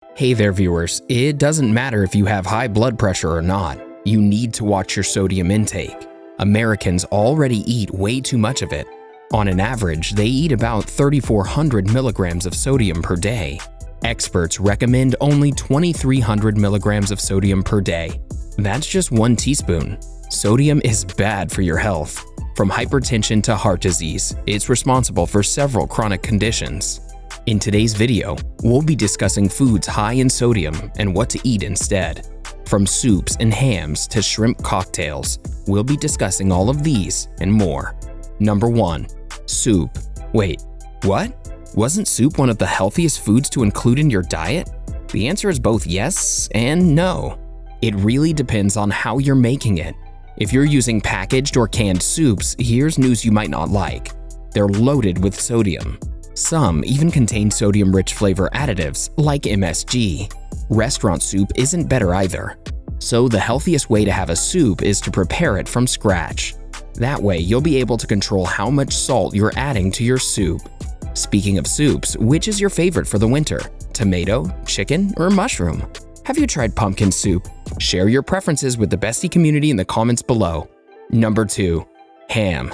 Hey there viewers, it doesn't matter if you have high blood pressure or not, you need to watch your sodium intake. Americans already eat way too much of it. On an average, they eat about 3,400 milligrams of sodium per day. Experts recommend only 2,300 milligrams of sodium per day. That's just 1 teaspoon. Sodium is bad for your health. From hypertension to heart disease, it's responsible for several chronic conditions. In today's video, we'll be discussing foods high in sodium and what to eat instead. From soups and hams to shrimp cocktails, we'll be discussing all of these and more. Number 1. Soup. Wait, what? Wasn't soup one of the healthiest foods to include in your diet? The answer is both yes and no. It really depends on how you're making it. If you're using packaged or canned soups, here's news you might not like. They're loaded with sodium. Some even contain sodium-rich flavor additives like MSG. Restaurant soup isn't better either. So the healthiest way to have a soup is to prepare it from scratch. That way, you'll be able to control how much salt you're adding to your soup. Speaking of soups, which is your favorite for the winter? Tomato, chicken, or mushroom? Have you tried pumpkin soup? Share your preferences with the Bestie community in the comments below. Number 2. Ham.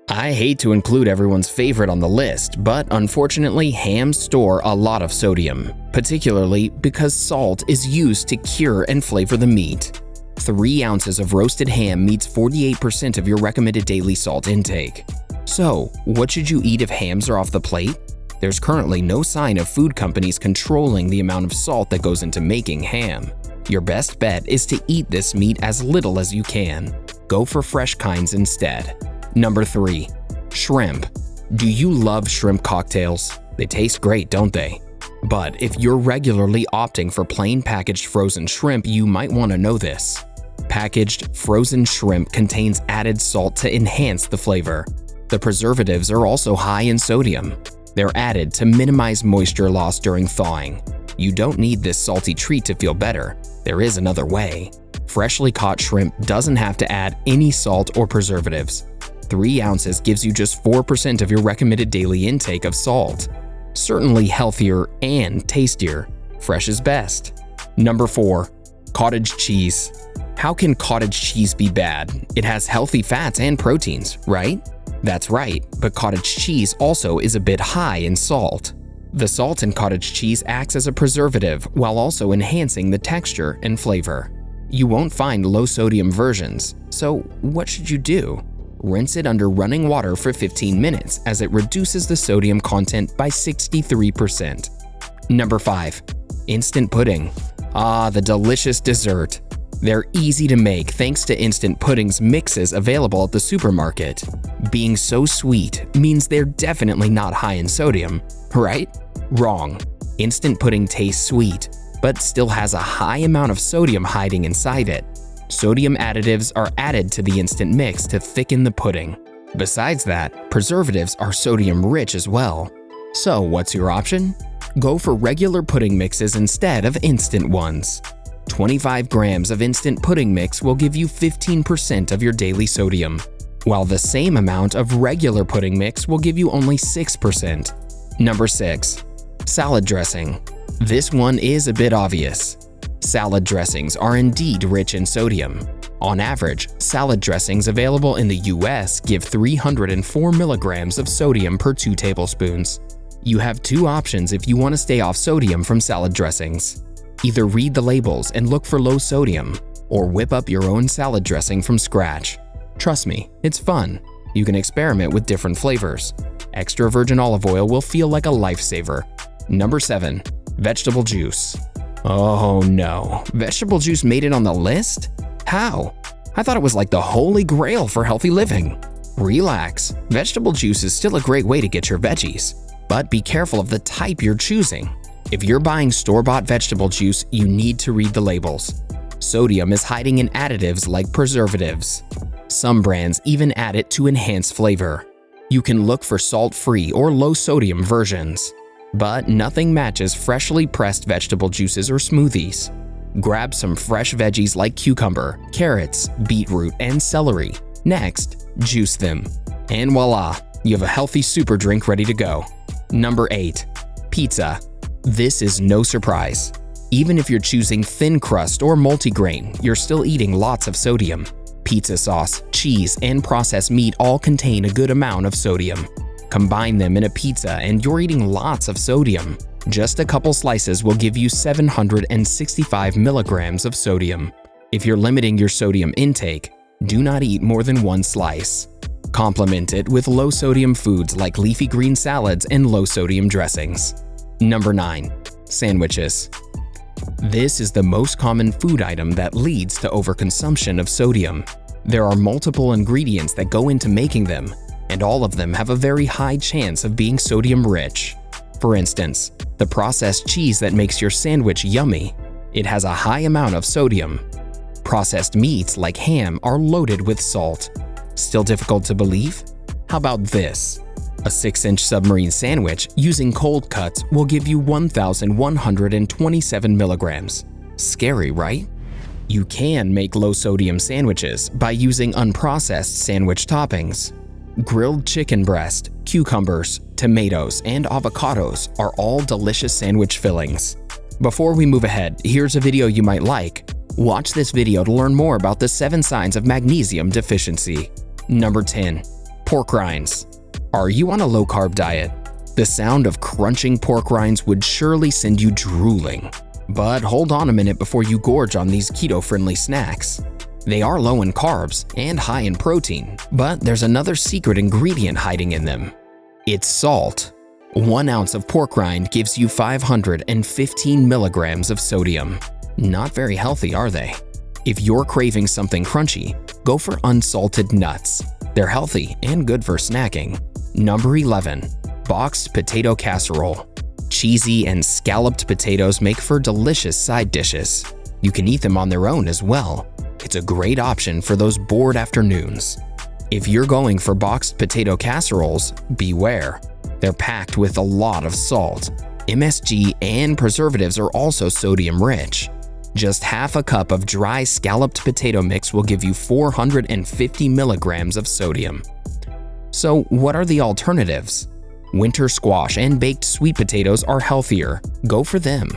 I hate to include everyone's favorite on the list, but unfortunately hams store a lot of sodium, particularly because salt is used to cure and flavor the meat. 3 ounces of roasted ham meets 48% of your recommended daily salt intake. So, what should you eat if hams are off the plate? There's currently no sign of food companies controlling the amount of salt that goes into making ham. Your best bet is to eat this meat as little as you can. Go for fresh kinds instead. Number 3. Shrimp. Do you love shrimp cocktails? They taste great, don't they? But if you're regularly opting for plain packaged frozen shrimp, you might want to know this. Packaged frozen shrimp contains added salt to enhance the flavor. The preservatives are also high in sodium. They're added to minimize moisture loss during thawing. You don't need this salty treat to feel better. There is another way. Freshly caught shrimp doesn't have to add any salt or preservatives. 3 ounces gives you just 4% of your recommended daily intake of salt. Certainly healthier and tastier. Fresh is best. Number 4. Cottage cheese. How can cottage cheese be bad? It has healthy fats and proteins, right? That's right, but cottage cheese also is a bit high in salt. The salt in cottage cheese acts as a preservative while also enhancing the texture and flavor. You won't find low-sodium versions, so what should you do? Rinse it under running water for 15 minutes as it reduces the sodium content by 63%. Number 5. Instant pudding. Ah, the delicious dessert. They're easy to make thanks to instant pudding's mixes available at the supermarket. Being so sweet means they're definitely not high in sodium, right? Wrong. Instant pudding tastes sweet, but still has a high amount of sodium hiding inside it. Sodium additives are added to the instant mix to thicken the pudding. Besides that, preservatives are sodium-rich as well. So what's your option? Go for regular pudding mixes instead of instant ones. 25 grams of instant pudding mix will give you 15% of your daily sodium, while the same amount of regular pudding mix will give you only 6%. Number 6. Salad dressing. This one is a bit obvious. Salad dressings are indeed rich in sodium. On average, salad dressings available in the US give 304 milligrams of sodium per 2 tablespoons. You have 2 options if you want to stay off sodium from salad dressings. Either read the labels and look for low sodium, or whip up your own salad dressing from scratch. Trust me, it's fun. You can experiment with different flavors. Extra virgin olive oil will feel like a lifesaver. Number 7. Vegetable juice. Oh no, vegetable juice made it on the list? How? I thought it was like the holy grail for healthy living. Relax, vegetable juice is still a great way to get your veggies, but be careful of the type you're choosing. If you're buying store-bought vegetable juice, you need to read the labels. Sodium is hiding in additives like preservatives. Some brands even add it to enhance flavor. You can look for salt-free or low-sodium versions. But nothing matches freshly pressed vegetable juices or smoothies. Grab some fresh veggies like cucumber, carrots, beetroot, and celery. Next, juice them. And voila, you have a healthy super drink ready to go. Number 8. Pizza. This is no surprise. Even if you're choosing thin crust or multigrain, you're still eating lots of sodium. Pizza sauce, cheese, and processed meat all contain a good amount of sodium. Combine them in a pizza and you're eating lots of sodium. Just a couple slices will give you 765 milligrams of sodium. If you're limiting your sodium intake, do not eat more than one slice. Complement it with low-sodium foods like leafy green salads and low-sodium dressings. Number 9. Sandwiches. This is the most common food item that leads to overconsumption of sodium. There are multiple ingredients that go into making them, and all of them have a very high chance of being sodium-rich. For instance, the processed cheese that makes your sandwich yummy, it has a high amount of sodium. Processed meats like ham are loaded with salt. Still difficult to believe? How about this? A 6-inch submarine sandwich using cold cuts will give you 1,127 milligrams. Scary, right? You can make low-sodium sandwiches by using unprocessed sandwich toppings. Grilled chicken breast, cucumbers, tomatoes, and avocados are all delicious sandwich fillings. Before we move ahead, here's a video you might like. Watch this video to learn more about the 7 signs of magnesium deficiency. Number 10. Pork rinds. Are you on a low-carb diet? The sound of crunching pork rinds would surely send you drooling. But hold on a minute before you gorge on these keto-friendly snacks. They are low in carbs and high in protein, but there's another secret ingredient hiding in them. It's salt. 1 ounce of pork rind gives you 515 milligrams of sodium. Not very healthy, are they? If you're craving something crunchy, go for unsalted nuts. They're healthy and good for snacking. Number 11. Boxed potato casserole. Cheesy and scalloped potatoes make for delicious side dishes. You can eat them on their own as well. It's a great option for those bored afternoons. If you're going for boxed potato casseroles, beware. They're packed with a lot of salt. MSG and preservatives are also sodium-rich. Just half a cup of dry scalloped potato mix will give you 450 milligrams of sodium. So what are the alternatives? Winter squash and baked sweet potatoes are healthier. Go for them.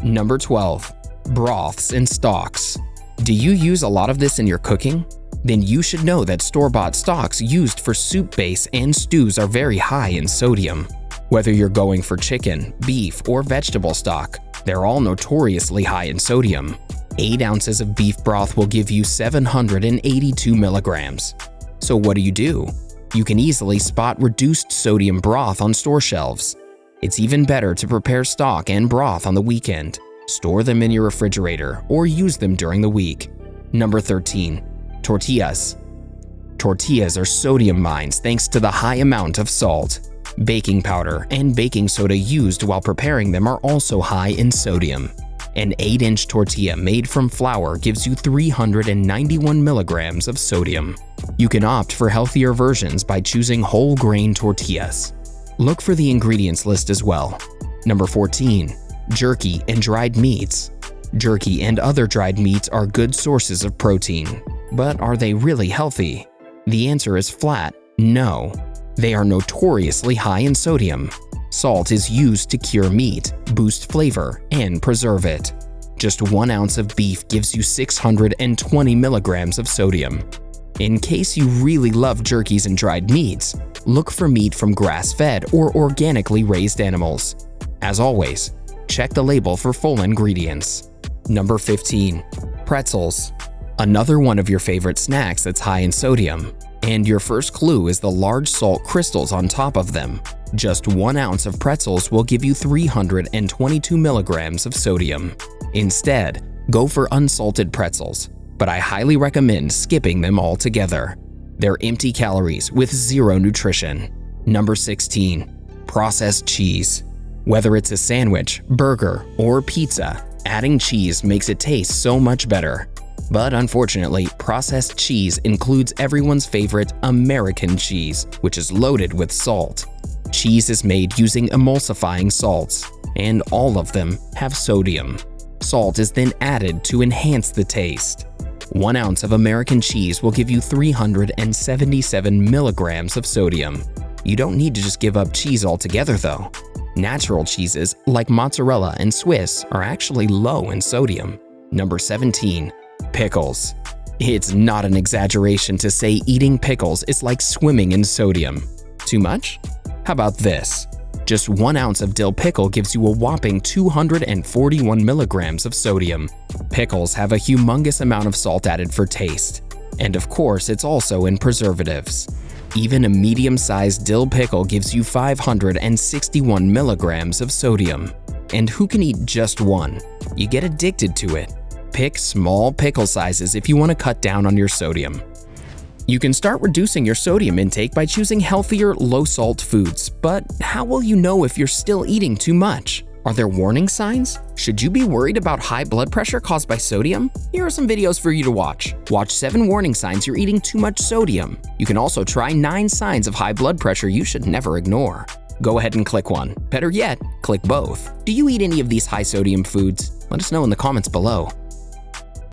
Number 12. Broths and stocks. Do you use a lot of this in your cooking? Then you should know that store-bought stocks used for soup base and stews are very high in sodium. Whether you're going for chicken, beef, or vegetable stock, they're all notoriously high in sodium. 8 ounces of beef broth will give you 782 milligrams. So what do? You can easily spot reduced sodium broth on store shelves. It's even better to prepare stock and broth on the weekend. Store them in your refrigerator or use them during the week. Number 13. Tortillas. Tortillas are sodium mines thanks to the high amount of salt. Baking powder and baking soda used while preparing them are also high in sodium. An 8-inch tortilla made from flour gives you 391 milligrams of sodium. You can opt for healthier versions by choosing whole grain tortillas. Look for the ingredients list as well. Number 14. Jerky and dried meats. Jerky and other dried meats are good sources of protein. But are they really healthy? The answer is flat no. They are notoriously high in sodium. Salt is used to cure meat, boost flavor, and preserve it. Just 1 ounce of beef gives you 620 milligrams of sodium. In case you really love jerkies and dried meats, look for meat from grass-fed or organically raised animals. As always, check the label for full ingredients. Number 15. Pretzels. Another one of your favorite snacks that's high in sodium. And your first clue is the large salt crystals on top of them. Just 1 ounce of pretzels will give you 322 milligrams of sodium. Instead, go for unsalted pretzels, but I highly recommend skipping them altogether. They're empty calories with zero nutrition. Number 16. Processed cheese. Whether it's a sandwich, burger, or pizza, adding cheese makes it taste so much better. But unfortunately, processed cheese includes everyone's favorite American cheese, which is loaded with salt. Cheese is made using emulsifying salts, and all of them have sodium. Salt is then added to enhance the taste. 1 ounce of American cheese will give you 377 milligrams of sodium. You don't need to just give up cheese altogether though. Natural cheeses like mozzarella and Swiss are actually low in sodium. Number 17. Pickles. It's not an exaggeration to say eating pickles is like swimming in sodium. Too much? How about this? Just 1 ounce of dill pickle gives you a whopping 241 milligrams of sodium. Pickles have a humongous amount of salt added for taste. And of course, it's also in preservatives. Even a medium-sized dill pickle gives you 561 milligrams of sodium. And who can eat just one? You get addicted to it. Pick small pickle sizes if you want to cut down on your sodium. You can start reducing your sodium intake by choosing healthier, low-salt foods, but how will you know if you're still eating too much? Are there warning signs? Should you be worried about high blood pressure caused by sodium? Here are some videos for you to watch. Watch 7 warning signs you're eating too much sodium. You can also try 9 signs of high blood pressure you should never ignore. Go ahead and click one. Better yet, click both. Do you eat any of these high sodium foods? Let us know in the comments below.